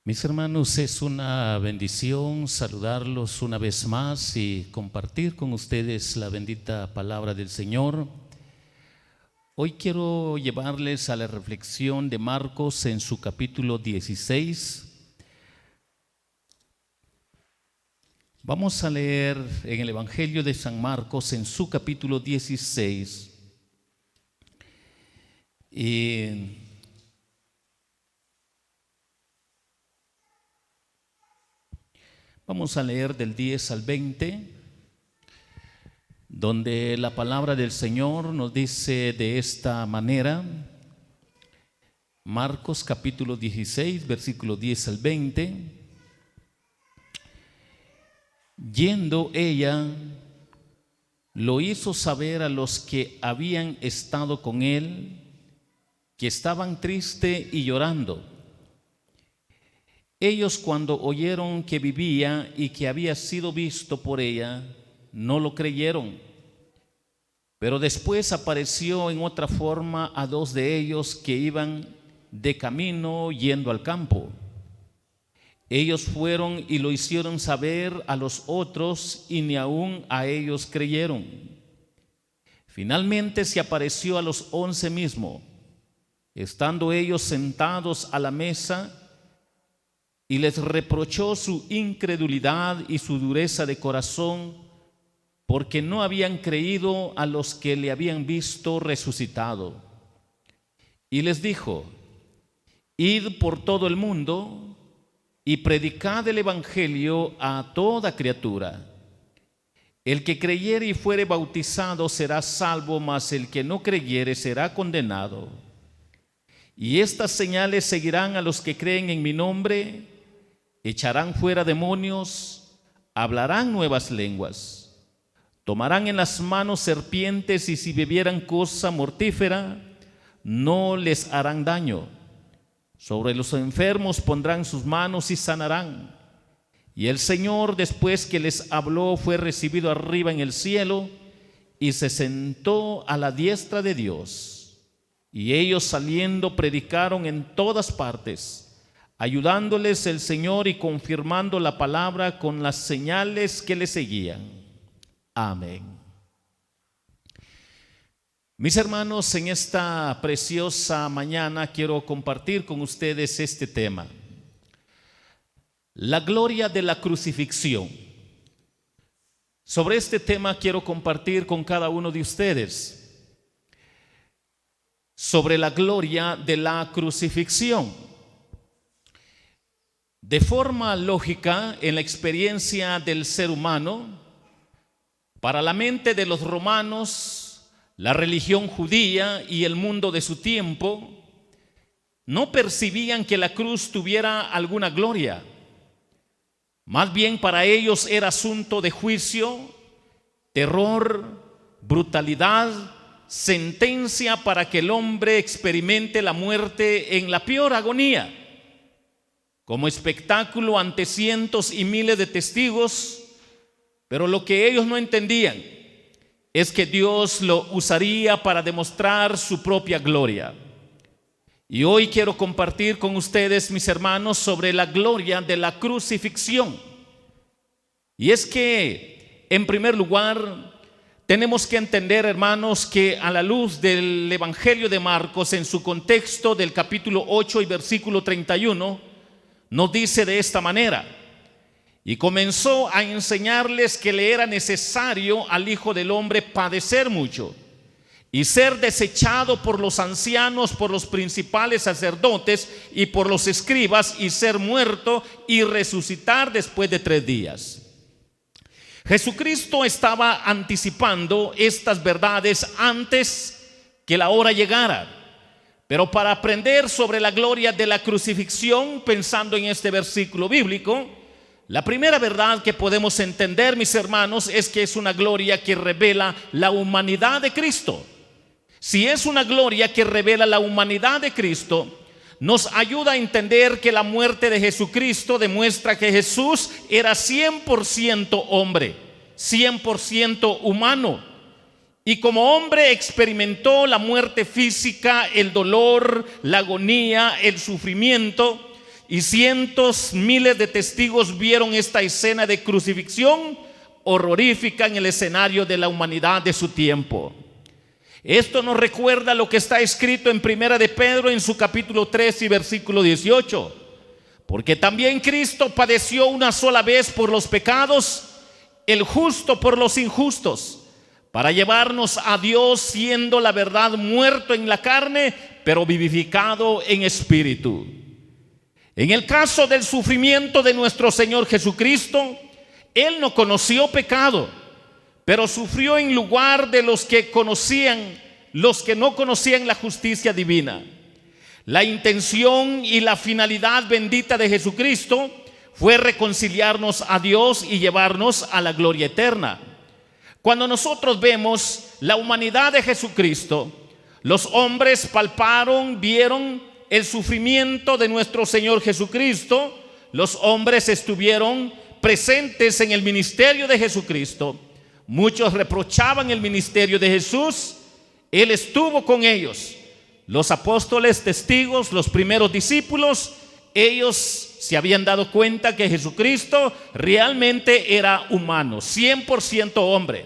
Mis hermanos, es una bendición saludarlos una vez más y compartir con ustedes la bendita palabra del Señor. Hoy quiero llevarles a la reflexión de Marcos en su capítulo 16. Vamos a leer en el Evangelio de San Marcos en su capítulo 16. Vamos a leer del 10 al 20, donde la palabra del Señor nos dice de esta manera. Marcos capítulo 16, versículo 10 al 20. Yendo ella, lo hizo saber a los que habían estado con él, que estaban tristes y llorando. Ellos, cuando oyeron que vivía y que había sido visto por ella, no lo creyeron. Pero después apareció en otra forma a dos de ellos que iban de camino yendo al campo. Ellos fueron y lo hicieron saber a los otros, y ni aun a ellos creyeron. Finalmente se apareció a los 11 mismos, estando ellos sentados a la mesa, y les reprochó su incredulidad y su dureza de corazón, porque no habían creído a los que le habían visto resucitado. Y les dijo: id por todo el mundo y predicad el evangelio a toda criatura. El que creyere y fuere bautizado será salvo, mas el que no creyere será condenado. Y estas señales seguirán a los que creen en mi nombre: echarán fuera demonios, hablarán nuevas lenguas, tomarán en las manos serpientes, y si bebieran cosa mortífera, no les harán daño. Sobre los enfermos pondrán sus manos y sanarán. Y el Señor, después que les habló, fue recibido arriba en el cielo y se sentó a la diestra de Dios. Y ellos, saliendo, predicaron en todas partes, ayudándoles el Señor y confirmando la palabra con las señales que le seguían. Amén. Mis hermanos, en esta preciosa mañana quiero compartir con ustedes este tema: la gloria de la crucifixión. Sobre este tema quiero compartir con cada uno de ustedes, sobre la gloria de la crucifixión. De forma lógica, en la experiencia del ser humano, para la mente de los romanos, la religión judía y el mundo de su tiempo, no percibían que la cruz tuviera alguna gloria. Más bien para ellos era asunto de juicio, terror, brutalidad, sentencia para que el hombre experimente la muerte en la peor agonía, como espectáculo ante cientos y miles de testigos. Pero lo que ellos no entendían es que Dios lo usaría para demostrar su propia gloria. Y hoy quiero compartir con ustedes, mis hermanos, sobre la gloria de la crucifixión. Y es que, en primer lugar, tenemos que entender, hermanos, que a la luz del Evangelio de Marcos, en su contexto del capítulo 8 y versículo 31, nos dice de esta manera: y comenzó a enseñarles que le era necesario al Hijo del Hombre padecer mucho y ser desechado por los ancianos, por los principales sacerdotes y por los escribas, y ser muerto y resucitar después de 3 días. Jesucristo estaba anticipando estas verdades antes que la hora llegara. Pero para aprender sobre la gloria de la crucifixión, pensando en este versículo bíblico, la primera verdad que podemos entender, mis hermanos, es que es una gloria que revela la humanidad de Cristo. Si es una gloria que revela la humanidad de Cristo, nos ayuda a entender que la muerte de Jesucristo demuestra que Jesús era 100% hombre, 100% humano. Y como hombre experimentó la muerte física, el dolor, la agonía, el sufrimiento, y cientos, miles de testigos vieron esta escena de crucifixión horrorífica en el escenario de la humanidad de su tiempo. Esto nos recuerda lo que está escrito en Primera de Pedro en su capítulo 3 y versículo 18. Porque también Cristo padeció una sola vez por los pecados, el justo por los injustos, para llevarnos a Dios, siendo la verdad muerto en la carne, pero vivificado en espíritu. En el caso del sufrimiento de nuestro Señor Jesucristo, Él no conoció pecado, pero sufrió en lugar de los que no conocían la justicia divina. La intención y la finalidad bendita de Jesucristo fue reconciliarnos a Dios y llevarnos a la gloria eterna. Cuando nosotros vemos la humanidad de Jesucristo, los hombres palparon, vieron el sufrimiento de nuestro Señor Jesucristo. Los hombres estuvieron presentes en el ministerio de Jesucristo. Muchos reprochaban el ministerio de Jesús. Él estuvo con ellos. Los apóstoles, testigos, los primeros discípulos, ellos se habían dado cuenta que Jesucristo realmente era humano, 100% hombre.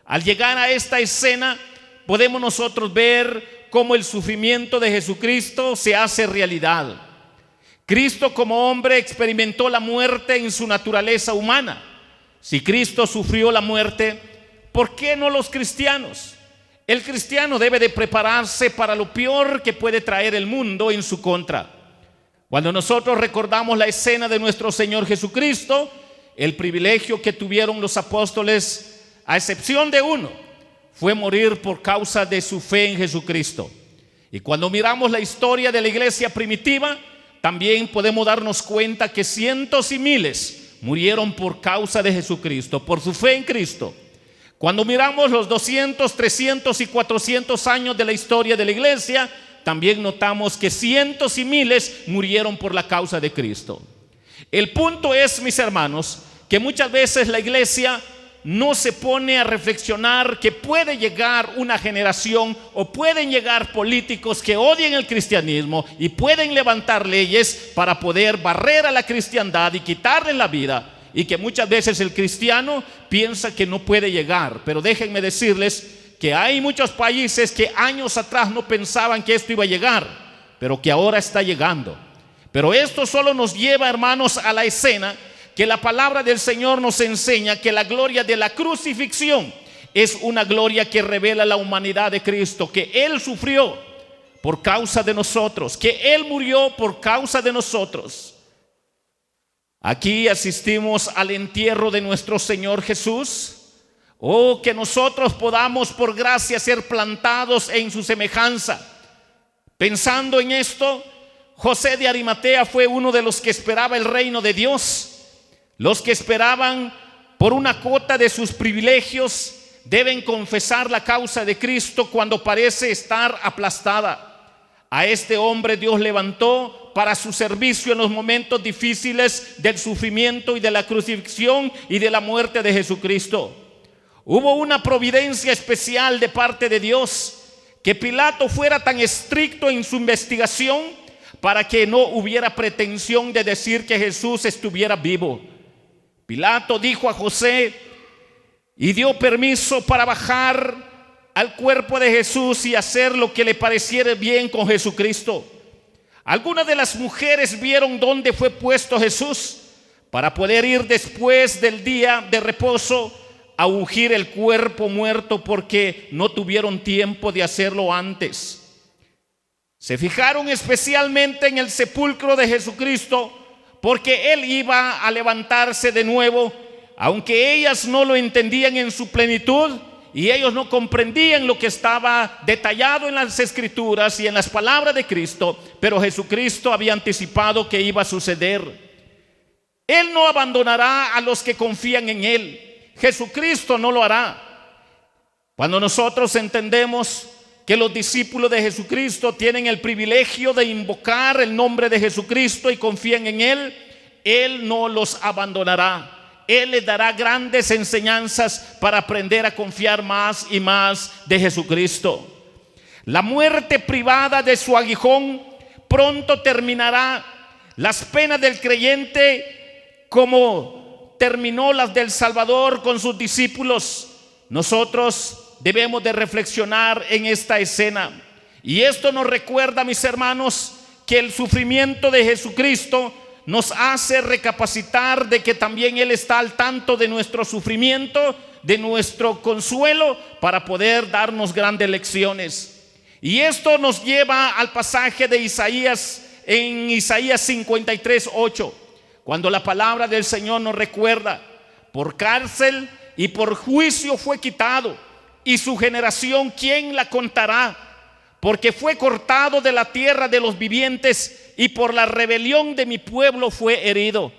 Al llegar a esta escena, podemos nosotros ver cómo el sufrimiento de Jesucristo se hace realidad. Cristo como hombre experimentó la muerte en su naturaleza humana. Si Cristo sufrió la muerte, ¿por qué no los cristianos? El cristiano debe de prepararse para lo peor que puede traer el mundo en su contra. Cuando nosotros recordamos la escena de nuestro Señor Jesucristo, el privilegio que tuvieron los apóstoles, a excepción de uno, fue morir por causa de su fe en Jesucristo. Y cuando miramos la historia de la iglesia primitiva, también podemos darnos cuenta que cientos y miles murieron por causa de Jesucristo, por su fe en Cristo. Cuando miramos los 200, 300 y 400 años de la historia de la iglesia, también notamos que cientos y miles murieron por la causa de Cristo. El punto es, mis hermanos, que muchas veces la iglesia no se pone a reflexionar que puede llegar una generación o pueden llegar políticos que odien el cristianismo y pueden levantar leyes para poder barrer a la cristiandad y quitarle la vida, y que muchas veces el cristiano piensa que no puede llegar. Pero déjenme decirles que hay muchos países que años atrás no pensaban que esto iba a llegar, pero que ahora está llegando. Pero esto solo nos lleva, hermanos, a la escena que la palabra del Señor nos enseña, que la gloria de la crucifixión es una gloria que revela la humanidad de Cristo, que Él sufrió por causa de nosotros, que Él murió por causa de nosotros. Aquí asistimos al entierro de nuestro Señor Jesús. Oh, que nosotros podamos por gracia ser plantados en su semejanza. Pensando en esto, José de Arimatea fue uno de los que esperaba el reino de Dios. Los que esperaban por una cuota de sus privilegios deben confesar la causa de Cristo cuando parece estar aplastada. A este hombre Dios levantó para su servicio en los momentos difíciles del sufrimiento y de la crucifixión y de la muerte de Jesucristo. Hubo una providencia especial de parte de Dios, que Pilato fuera tan estricto en su investigación para que no hubiera pretensión de decir que Jesús estuviera vivo. Pilato dijo a José y dio permiso para bajar al cuerpo de Jesús y hacer lo que le pareciera bien con Jesucristo. Algunas de las mujeres vieron dónde fue puesto Jesús para poder ir después del día de reposo a ungir el cuerpo muerto, porque no tuvieron tiempo de hacerlo antes. Se fijaron especialmente en el sepulcro de Jesucristo, porque Él iba a levantarse de nuevo, aunque ellas no lo entendían en su plenitud y ellos no comprendían lo que estaba detallado en las Escrituras y en las palabras de Cristo, pero Jesucristo había anticipado que iba a suceder. Él no abandonará a los que confían en Él. Jesucristo no lo hará. Cuando nosotros entendemos que los discípulos de Jesucristo tienen el privilegio de invocar el nombre de Jesucristo y confían en Él, Él no los abandonará. Él les dará grandes enseñanzas para aprender a confiar más y más de Jesucristo. La muerte privada de su aguijón pronto terminará. las penas del creyente como terminó las del Salvador con sus discípulos, nosotros debemos de reflexionar en esta escena. Y esto nos recuerda, mis hermanos, que el sufrimiento de Jesucristo nos hace recapacitar de que también Él está al tanto de nuestro sufrimiento, de nuestro consuelo, para poder darnos grandes lecciones. Y esto nos lleva al pasaje de Isaías, en Isaías 53:8, cuando la palabra del Señor nos recuerda: por cárcel y por juicio fue quitado, y su generación, ¿quién la contará? Porque fue cortado de la tierra de los vivientes, y por la rebelión de mi pueblo fue herido.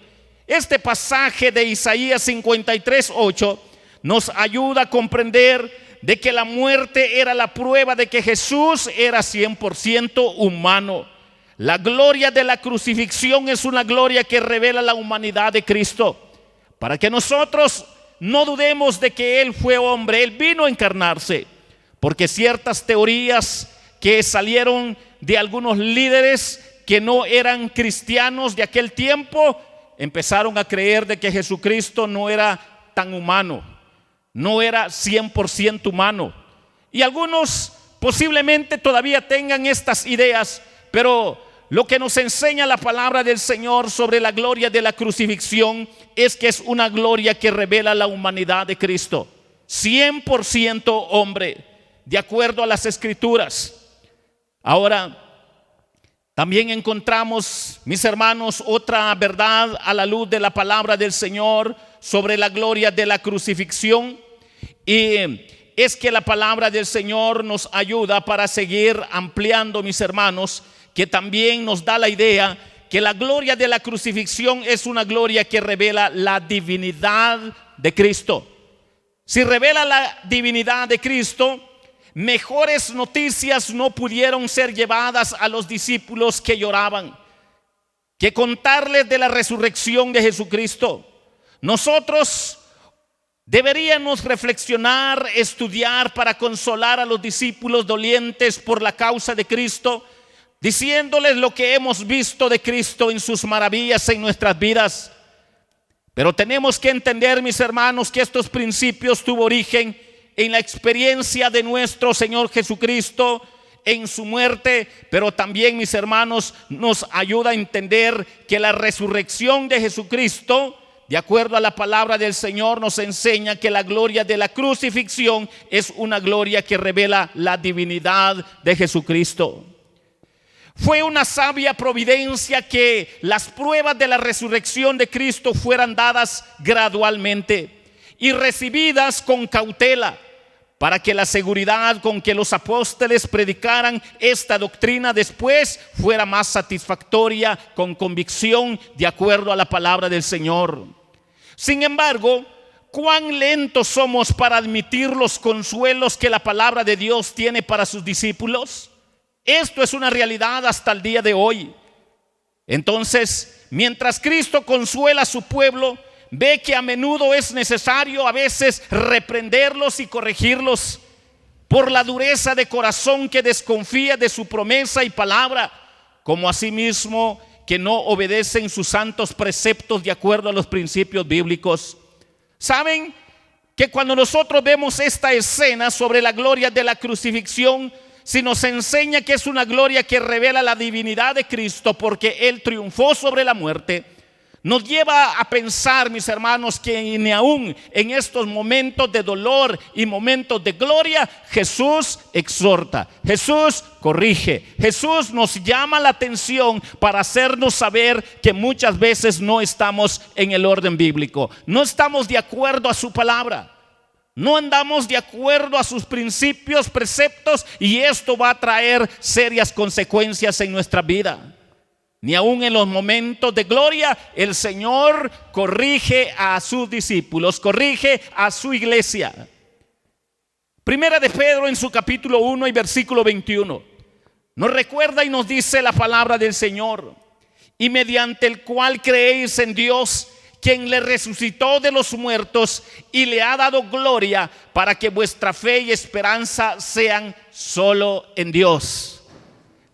Este pasaje de Isaías 53:8 nos ayuda a comprender de que la muerte era la prueba de que Jesús era 100% humano. La gloria de la crucifixión es una gloria que revela la humanidad de Cristo, para que nosotros no dudemos de que Él fue hombre. Él vino a encarnarse, porque ciertas teorías que salieron de algunos líderes que no eran cristianos de aquel tiempo empezaron a creer de que Jesucristo no era tan humano, no era 100% humano. Y algunos posiblemente todavía tengan estas ideas, pero lo que nos enseña la palabra del Señor sobre la gloria de la crucifixión es que es una gloria que revela la humanidad de Cristo, 100% hombre, de acuerdo a las Escrituras. Ahora, también encontramos, mis hermanos, otra verdad a la luz de la palabra del Señor sobre la gloria de la crucifixión, y es que la palabra del Señor nos ayuda para seguir ampliando, mis hermanos, que también nos da la idea que la gloria de la crucifixión es una gloria que revela la divinidad de Cristo. Si revela la divinidad de Cristo, mejores noticias no pudieron ser llevadas a los discípulos que lloraban que contarles de la resurrección de Jesucristo. Nosotros deberíamos reflexionar, estudiar para consolar a los discípulos dolientes por la causa de Cristo, diciéndoles lo que hemos visto de Cristo en sus maravillas en nuestras vidas. Pero tenemos que entender, mis hermanos, que estos principios tuvo origen en la experiencia de nuestro Señor Jesucristo, en su muerte, pero también, mis hermanos, nos ayuda a entender que la resurrección de Jesucristo, de acuerdo a la palabra del Señor, nos enseña que la gloria de la crucifixión es una gloria que revela la divinidad de Jesucristo. Fue una sabia providencia que las pruebas de la resurrección de Cristo fueran dadas gradualmente y recibidas con cautela, para que la seguridad con que los apóstoles predicaran esta doctrina después fuera más satisfactoria, con convicción, de acuerdo a la palabra del Señor. Sin embargo, cuán lentos somos para admitir los consuelos que la palabra de Dios tiene para sus discípulos. Esto es una realidad hasta el día de hoy. Entonces, mientras Cristo consuela a su pueblo, ve que a menudo es necesario a veces reprenderlos y corregirlos por la dureza de corazón que desconfía de su promesa y palabra, como asimismo que no obedecen sus santos preceptos de acuerdo a los principios bíblicos. ¿Saben que cuando nosotros vemos esta escena sobre la gloria de la crucifixión, si nos enseña que es una gloria que revela la divinidad de Cristo porque Él triunfó sobre la muerte, nos lleva a pensar, mis hermanos, que ni aún en estos momentos de dolor y momentos de gloria, Jesús exhorta, Jesús corrige, Jesús nos llama la atención para hacernos saber que muchas veces no estamos en el orden bíblico, no estamos de acuerdo a su palabra, no andamos de acuerdo a sus principios, preceptos, y esto va a traer serias consecuencias en nuestra vida. Ni aún en los momentos de gloria el Señor corrige a sus discípulos, corrige a su iglesia. Primera de Pedro, en su capítulo 1 y versículo 21, nos recuerda y nos dice la palabra del Señor: y mediante el cual creéis en Dios, quien le resucitó de los muertos y le ha dado gloria, para que vuestra fe y esperanza sean solo en Dios.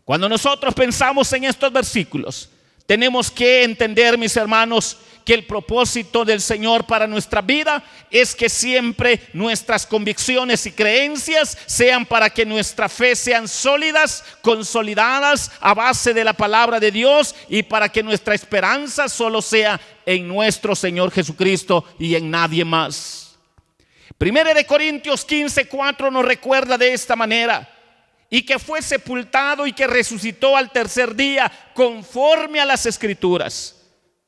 Cuando nosotros pensamos en estos versículos, tenemos que entender, mis hermanos, que el propósito del Señor para nuestra vida es que siempre nuestras convicciones y creencias sean para que nuestra fe sean sólidas, consolidadas a base de la palabra de Dios, y para que nuestra esperanza solo sea en nuestro Señor Jesucristo y en nadie más. 1 Corintios 15:4 nos recuerda de esta manera: y que fue sepultado y que resucitó al tercer día conforme a las Escrituras.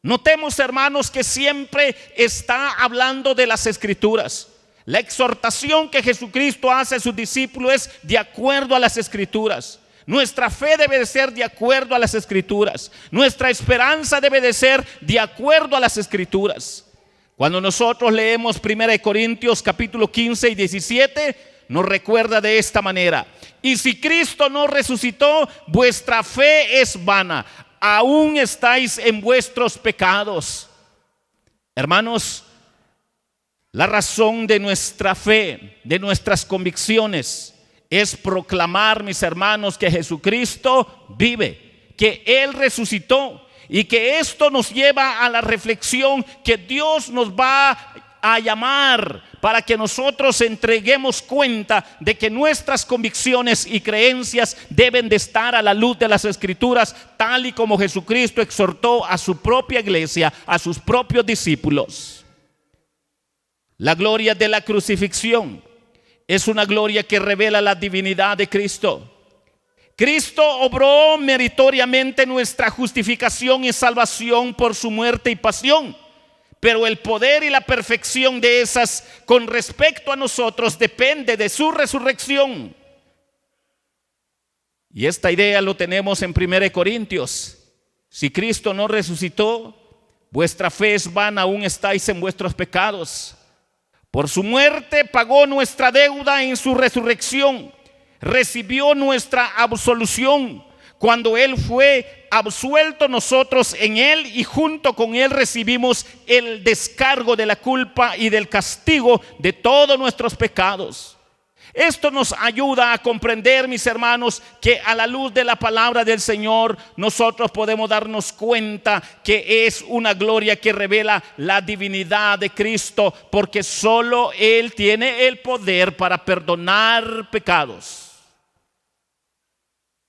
Notemos, hermanos, que siempre está hablando de las Escrituras. La exhortación que Jesucristo hace a sus discípulos es de acuerdo a las Escrituras. Nuestra fe debe de ser de acuerdo a las Escrituras. Nuestra esperanza debe de ser de acuerdo a las Escrituras. Cuando nosotros leemos 1 Corintios capítulo 15 y 17, nos recuerda de esta manera: y si Cristo no resucitó, vuestra fe es vana, aún estáis en vuestros pecados. Hermanos, la razón de nuestra fe, de nuestras convicciones, es proclamar, mis hermanos, que Jesucristo vive, que Él resucitó, y que esto nos lleva a la reflexión que Dios nos va a llamar para que nosotros entreguemos cuenta de que nuestras convicciones y creencias deben de estar a la luz de las Escrituras, tal y como Jesucristo exhortó a su propia iglesia, a sus propios discípulos. La gloria de la crucifixión es una gloria que revela la divinidad de Cristo. Cristo obró meritoriamente nuestra justificación y salvación por su muerte y pasión. Pero el poder y la perfección de esas con respecto a nosotros depende de su resurrección. Y esta idea lo tenemos en 1 Corintios. Si Cristo no resucitó, vuestra fe es vana, aún estáis en vuestros pecados. Por su muerte pagó nuestra deuda, en su resurrección recibió nuestra absolución. Cuando Él fue absuelto, nosotros en Él y junto con Él recibimos el descargo de la culpa y del castigo de todos nuestros pecados. Esto nos ayuda a comprender, mis hermanos, que a la luz de la palabra del Señor nosotros podemos darnos cuenta que es una gloria que revela la divinidad de Cristo, porque solo Él tiene el poder para perdonar pecados.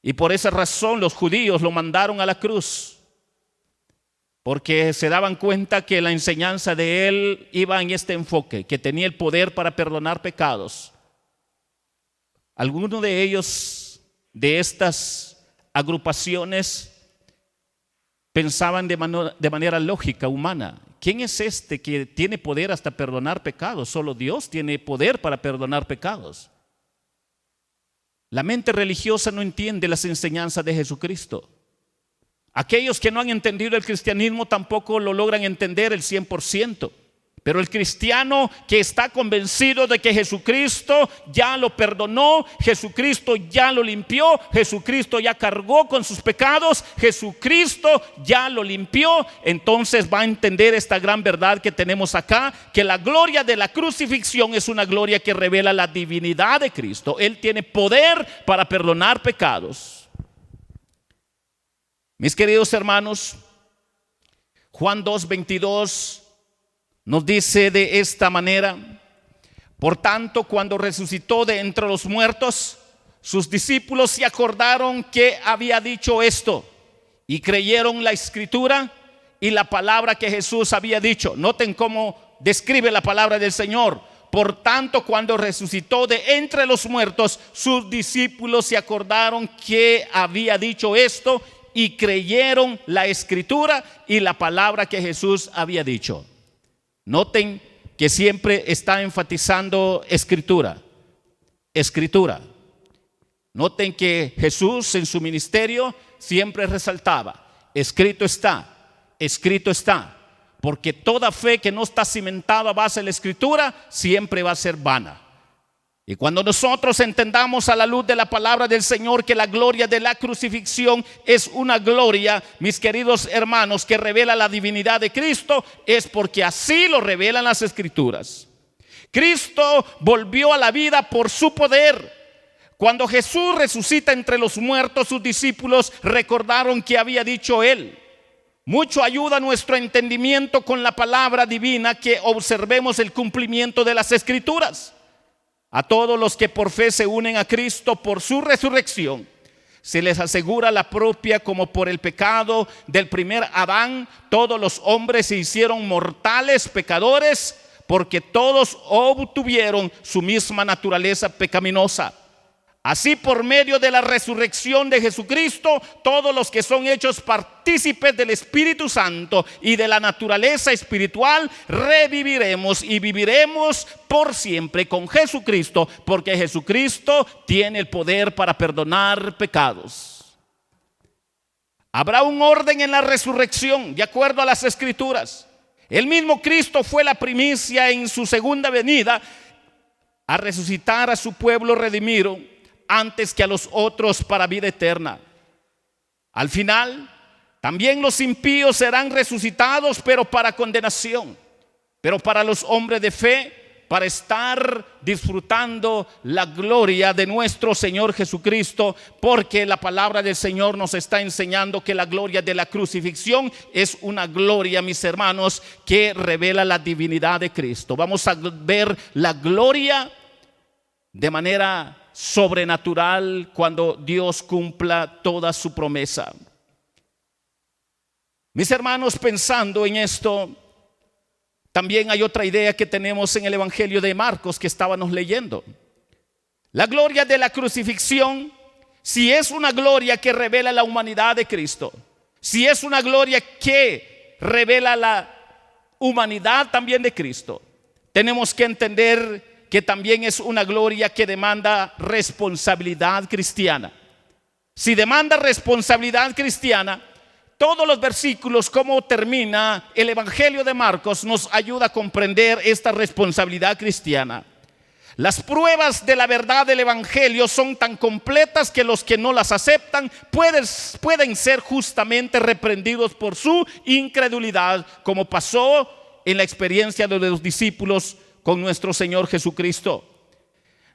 Y por esa razón los judíos lo mandaron a la cruz, porque se daban cuenta que la enseñanza de Él iba en este enfoque, que tenía el poder para perdonar pecados. Algunos de ellos, de estas agrupaciones, pensaban de manera lógica, humana: ¿quién es este que tiene poder hasta perdonar pecados? Solo Dios tiene poder para perdonar pecados. La mente religiosa no entiende las enseñanzas de Jesucristo. Aquellos que no han entendido el cristianismo tampoco lo logran entender el 100%. Pero el cristiano que está convencido de que Jesucristo ya lo perdonó, Jesucristo ya lo limpió, Jesucristo ya cargó con sus pecados, Jesucristo ya lo limpió, entonces va a entender esta gran verdad que tenemos acá, que la gloria de la crucifixión es una gloria que revela la divinidad de Cristo. Él tiene poder para perdonar pecados. Mis queridos hermanos, Juan 2:22 nos dice de esta manera: por tanto, cuando resucitó de entre los muertos, sus discípulos se acordaron que había dicho esto y creyeron la escritura y la palabra que Jesús había dicho. Noten cómo describe la palabra del Señor. Por tanto, cuando resucitó de entre los muertos, sus discípulos se acordaron que había dicho esto y creyeron la escritura y la palabra que Jesús había dicho. Noten que siempre está enfatizando escritura, escritura. Noten que Jesús en su ministerio siempre resaltaba: escrito está, porque toda fe que no está cimentada a base de la escritura siempre va a ser vana. Y cuando nosotros entendamos a la luz de la palabra del Señor que la gloria de la crucifixión es una gloria, mis queridos hermanos, que revela la divinidad de Cristo, es porque así lo revelan las Escrituras. Cristo volvió a la vida por su poder. Cuando Jesús resucita entre los muertos, sus discípulos recordaron que había dicho Él. Mucho ayuda nuestro entendimiento con la palabra divina que observemos el cumplimiento de las Escrituras. A todos los que por fe se unen a Cristo por su resurrección, se les asegura la propia, como por el pecado del primer Adán, todos los hombres se hicieron mortales pecadores, porque todos obtuvieron su misma naturaleza pecaminosa. Así, por medio de la resurrección de Jesucristo, todos los que son hechos partícipes del Espíritu Santo y de la naturaleza espiritual, reviviremos y viviremos por siempre con Jesucristo, porque Jesucristo tiene el poder para perdonar pecados. Habrá un orden en la resurrección, de acuerdo a las Escrituras. El mismo Cristo fue la primicia en su segunda venida a resucitar a su pueblo redimido antes que a los otros para vida eterna. Al final, también los impíos serán resucitados, pero para condenación. Pero para los hombres de fe, para estar disfrutando la gloria de nuestro Señor Jesucristo, porque la palabra del Señor nos está enseñando que la gloria de la crucifixión es una gloria, mis hermanos, que revela la divinidad de Cristo. Vamos a ver la gloria de manera sobrenatural cuando Dios cumpla toda su promesa. Mis hermanos, pensando en esto, también hay otra idea que tenemos en el Evangelio de Marcos que estábamos leyendo. La gloria de la crucifixión, si es una gloria que revela la humanidad de Cristo, si es una gloria que revela la humanidad también de Cristo, tenemos que entender que también es una gloria que demanda responsabilidad cristiana. Si demanda responsabilidad cristiana, todos los versículos, como termina el Evangelio de Marcos, nos ayuda a comprender esta responsabilidad cristiana. Las pruebas de la verdad del Evangelio son tan completas que los que no las aceptan pueden ser justamente reprendidos por su incredulidad, como pasó en la experiencia de los discípulos con nuestro Señor Jesucristo.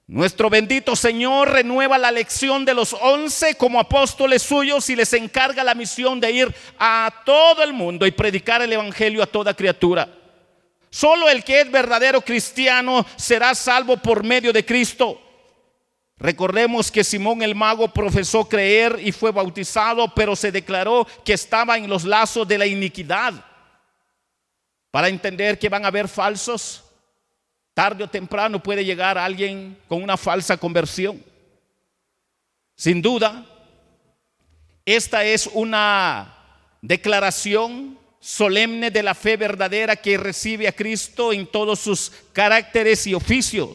Nuestro bendito Señor renueva la elección de los 11 como apóstoles suyos y les encarga la misión de ir a todo el mundo y predicar el Evangelio a toda criatura. Solo el que es verdadero cristiano será salvo por medio de Cristo. Recordemos que Simón el mago profesó creer y fue bautizado, pero se declaró que estaba en los lazos de la iniquidad. Para entender que van a haber falsos, tarde o temprano puede llegar alguien con una falsa conversión. Sin duda, esta es una declaración solemne de la fe verdadera que recibe a Cristo en todos sus caracteres y oficios,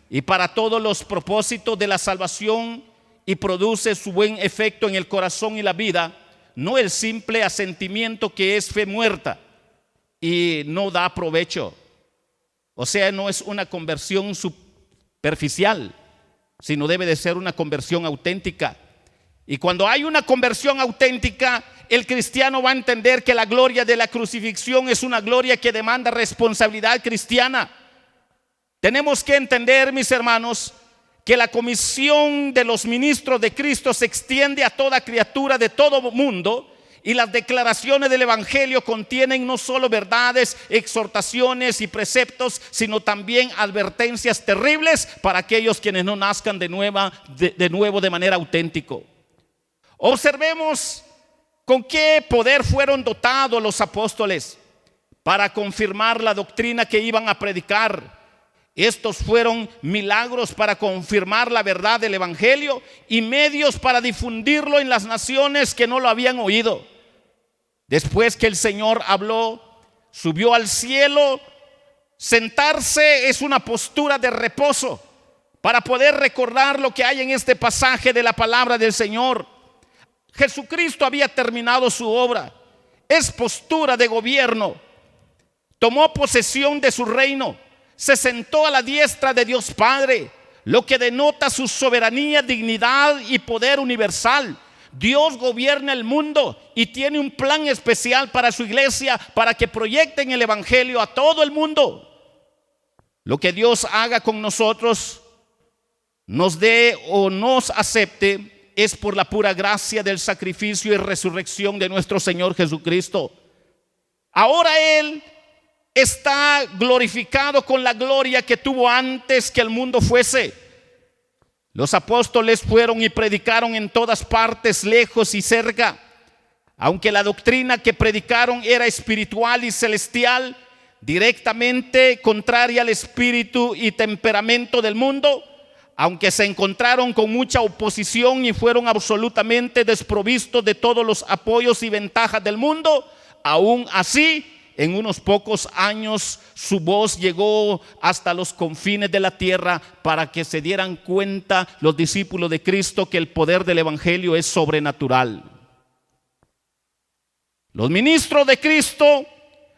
y para todos los propósitos de la salvación, y produce su buen efecto en el corazón y la vida, no el simple asentimiento que es fe muerta y no da provecho. O sea, no es una conversión superficial, sino debe de ser una conversión auténtica. Y cuando hay una conversión auténtica, el cristiano va a entender que la gloria de la crucifixión es una gloria que demanda responsabilidad cristiana. Tenemos que entender, mis hermanos, que la comisión de los ministros de Cristo se extiende a toda criatura de todo mundo. Y las declaraciones del Evangelio contienen no solo verdades, exhortaciones y preceptos, sino también advertencias terribles para aquellos quienes no nazcan de nuevo de manera auténtica. Observemos con qué poder fueron dotados los apóstoles para confirmar la doctrina que iban a predicar. Estos fueron milagros para confirmar la verdad del Evangelio y medios para difundirlo en las naciones que no lo habían oído. Después que el Señor habló, subió al cielo. Sentarse es una postura de reposo para poder recordar lo que hay en este pasaje de la palabra del Señor. Jesucristo había terminado su obra. Es postura de gobierno. Tomó posesión de su reino. Se sentó a la diestra de Dios Padre, lo que denota su soberanía, dignidad y poder universal. Dios gobierna el mundo y tiene un plan especial para su iglesia, para que proyecten el Evangelio a todo el mundo. Lo que Dios haga con nosotros, nos dé o nos acepte, es por la pura gracia del sacrificio y resurrección de nuestro Señor Jesucristo. Ahora Él está glorificado con la gloria que tuvo antes que el mundo fuese. Los apóstoles fueron y predicaron en todas partes, lejos y cerca. Aunque la doctrina que predicaron era espiritual y celestial, directamente contraria al espíritu y temperamento del mundo, aunque se encontraron con mucha oposición y fueron absolutamente desprovistos de todos los apoyos y ventajas del mundo, aún así, en unos pocos años su voz llegó hasta los confines de la tierra para que se dieran cuenta los discípulos de Cristo que el poder del evangelio es sobrenatural. Los ministros de Cristo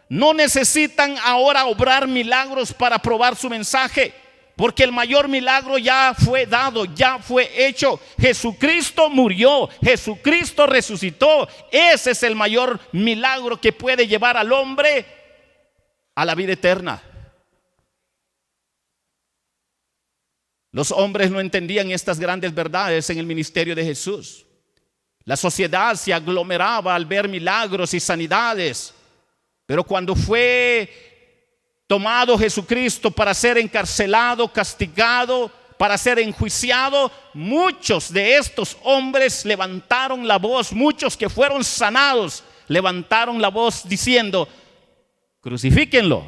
no necesitan ahora obrar milagros para probar su mensaje, porque el mayor milagro ya fue dado, ya fue hecho. Jesucristo murió, Jesucristo resucitó. Ese es el mayor milagro que puede llevar al hombre a la vida eterna. Los hombres no entendían estas grandes verdades en el ministerio de Jesús. La sociedad se aglomeraba al ver milagros y sanidades, pero cuando fue tomado Jesucristo para ser encarcelado, castigado, para ser enjuiciado, muchos de estos hombres levantaron la voz, muchos que fueron sanados levantaron la voz diciendo: crucifíquenlo,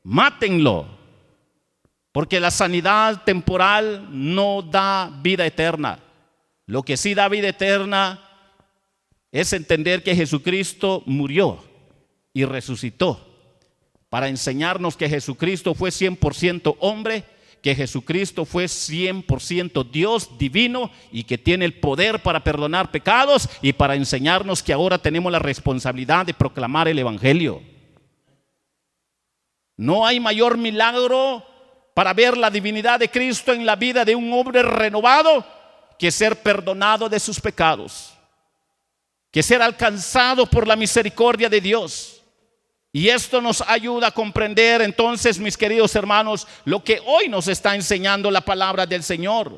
mátenlo, porque la sanidad temporal no da vida eterna. Lo que sí da vida eterna es entender que Jesucristo murió y resucitó para enseñarnos que Jesucristo fue 100% hombre, que Jesucristo fue 100% Dios divino y que tiene el poder para perdonar pecados, y para enseñarnos que ahora tenemos la responsabilidad de proclamar el evangelio. No hay mayor milagro para ver la divinidad de Cristo en la vida de un hombre renovado que ser perdonado de sus pecados, que ser alcanzado por la misericordia de Dios. Y esto nos ayuda a comprender entonces, mis queridos hermanos, lo que hoy nos está enseñando la palabra del Señor.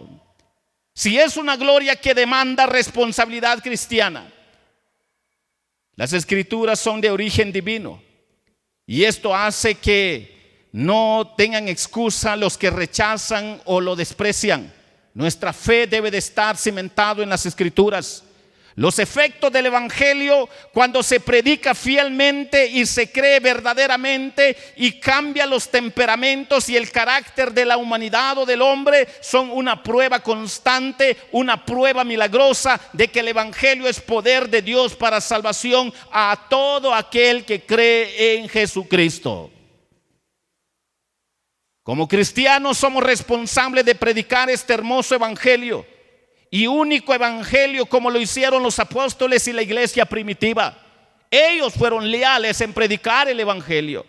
Si es una gloria que demanda responsabilidad cristiana, las escrituras son de origen divino, y esto hace que no tengan excusa los que rechazan o lo desprecian. Nuestra fe debe de estar cimentado en las escrituras. Los efectos del evangelio, cuando se predica fielmente y se cree verdaderamente y cambia los temperamentos y el carácter de la humanidad o del hombre, son una prueba constante, una prueba milagrosa de que el evangelio es poder de Dios para salvación a todo aquel que cree en Jesucristo. Como cristianos somos responsables de predicar este hermoso evangelio, y único evangelio, como lo hicieron los apóstoles y la iglesia primitiva. Ellos fueron leales en predicar el evangelio,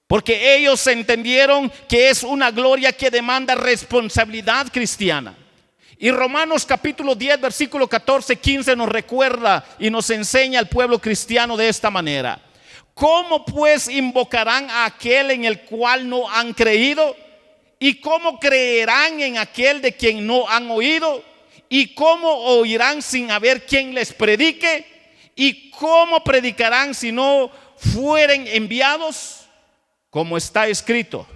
porque ellos entendieron que es una gloria que demanda responsabilidad cristiana. Y Romanos capítulo 10 versículo 14-15 nos recuerda y nos enseña al pueblo cristiano de esta manera: ¿cómo pues invocarán a aquel en el cual no han creído? ¿Y cómo creerán en aquel de quien no han oído? ¿Y cómo oirán sin haber quien les predique? ¿Y cómo predicarán si no fueren enviados? Como está escrito: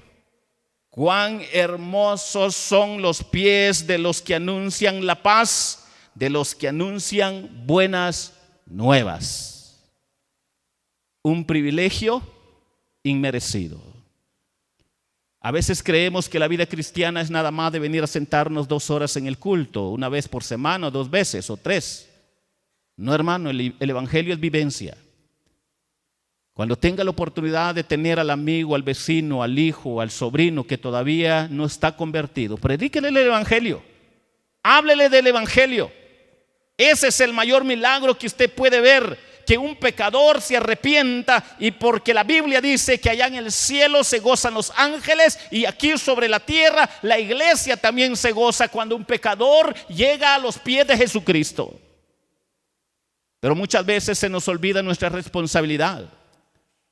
cuán hermosos son los pies de los que anuncian la paz, de los que anuncian buenas nuevas. Un privilegio inmerecido. A veces creemos que la vida cristiana es nada más de venir a sentarnos 2 horas en el culto, una vez por semana, 2 veces o 3. No, hermano, el evangelio es vivencia. Cuando tenga la oportunidad de tener al amigo, al vecino, al hijo, al sobrino que todavía no está convertido, predíquele el evangelio, háblele del evangelio. Ese es el mayor milagro que usted puede ver, que un pecador se arrepienta, y porque la Biblia dice que allá en el cielo se gozan los ángeles, y aquí sobre la tierra la iglesia también se goza cuando un pecador llega a los pies de Jesucristo. Pero muchas veces se nos olvida nuestra responsabilidad.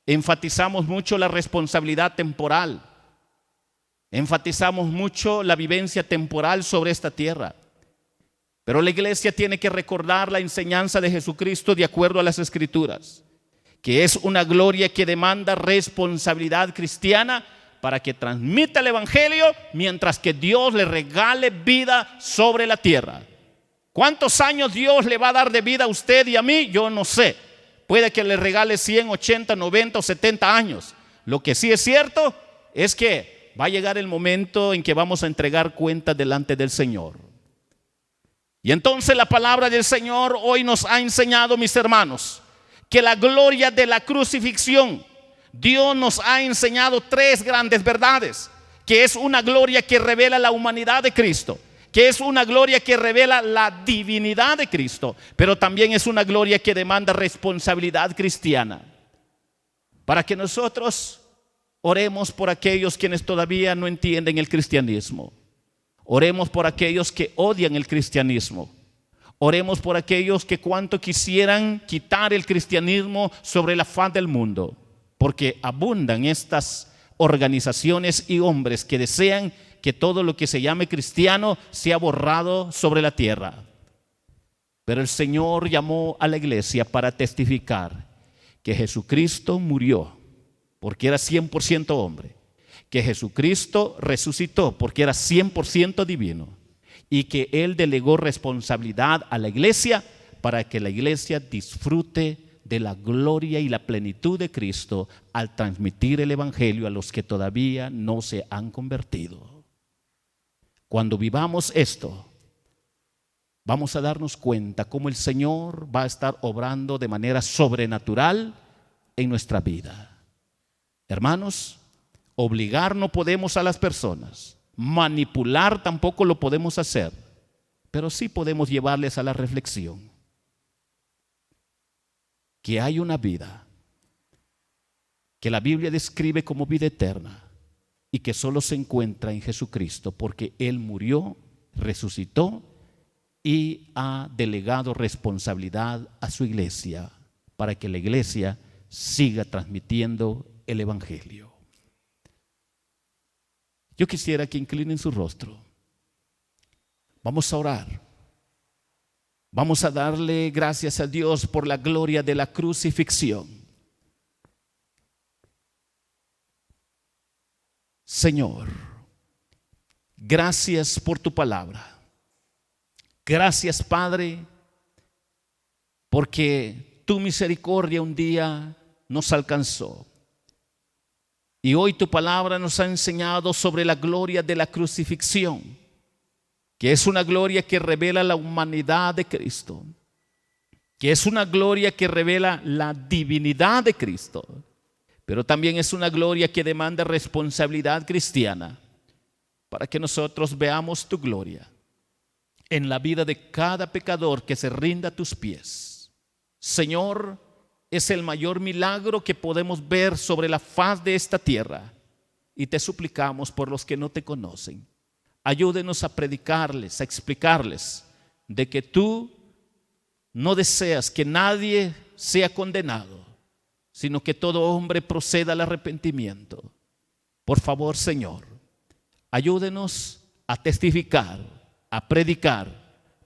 Enfatizamos mucho la responsabilidad temporal, enfatizamos mucho la vivencia temporal sobre esta tierra. Pero la iglesia tiene que recordar la enseñanza de Jesucristo de acuerdo a las Escrituras, que es una gloria que demanda responsabilidad cristiana para que transmita el evangelio mientras que Dios le regale vida sobre la tierra. ¿Cuántos años Dios le va a dar de vida a usted y a mí? Yo no sé. Puede que le regale 100, 80, 90 o 70 años. Lo que sí es cierto es que va a llegar el momento en que vamos a entregar cuentas delante del Señor. Y entonces la palabra del Señor hoy nos ha enseñado, mis hermanos, que la gloria de la crucifixión, Dios nos ha enseñado tres grandes verdades, que es una gloria que revela la humanidad de Cristo, que es una gloria que revela la divinidad de Cristo, pero también es una gloria que demanda responsabilidad cristiana. Para que nosotros oremos por aquellos quienes todavía no entienden el cristianismo. Oremos por aquellos que odian el cristianismo. Oremos por aquellos que cuanto quisieran quitar el cristianismo sobre la faz del mundo, porque abundan estas organizaciones y hombres que desean que todo lo que se llame cristiano sea borrado sobre la tierra. Pero el Señor llamó a la iglesia para testificar que Jesucristo murió porque era 100% hombre, que Jesucristo resucitó porque era 100% divino, y que Él delegó responsabilidad a la iglesia para que la iglesia disfrute de la gloria y la plenitud de Cristo al transmitir el evangelio a los que todavía no se han convertido. Cuando vivamos esto, vamos a darnos cuenta cómo el Señor va a estar obrando de manera sobrenatural en nuestra vida. Hermanos, obligar no podemos a las personas, manipular tampoco lo podemos hacer, pero sí podemos llevarles a la reflexión que hay una vida que la Biblia describe como vida eterna y que solo se encuentra en Jesucristo, porque Él murió, resucitó y ha delegado responsabilidad a su iglesia para que la iglesia siga transmitiendo el evangelio. Yo quisiera que inclinen su rostro. Vamos a orar. Vamos a darle gracias a Dios por la gloria de la crucifixión. Señor, gracias por tu palabra. Gracias, Padre, porque tu misericordia un día nos alcanzó. Y hoy tu palabra nos ha enseñado sobre la gloria de la crucifixión, que es una gloria que revela la humanidad de Cristo, que es una gloria que revela la divinidad de Cristo, pero también es una gloria que demanda responsabilidad cristiana para que nosotros veamos tu gloria en la vida de cada pecador que se rinda a tus pies. Señor, es el mayor milagro que podemos ver sobre la faz de esta tierra, y te suplicamos por los que no te conocen. Ayúdenos a predicarles, a explicarles de que tú no deseas que nadie sea condenado, sino que todo hombre proceda al arrepentimiento. Por favor, Señor, ayúdenos a testificar, a predicar,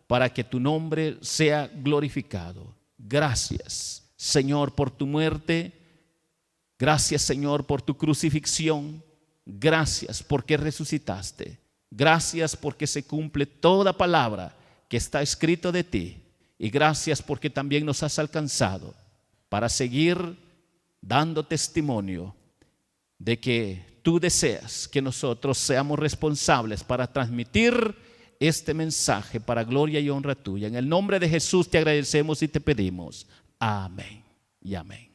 para que tu nombre sea glorificado. Gracias, Señor, por tu muerte. Gracias, Señor, por tu crucifixión. Gracias porque resucitaste. Gracias porque se cumple toda palabra que está escrito de ti. Y gracias porque también nos has alcanzado para seguir dando testimonio de que tú deseas que nosotros seamos responsables para transmitir este mensaje para gloria y honra tuya. En el nombre de Jesús te agradecemos y te pedimos. Amén y amén.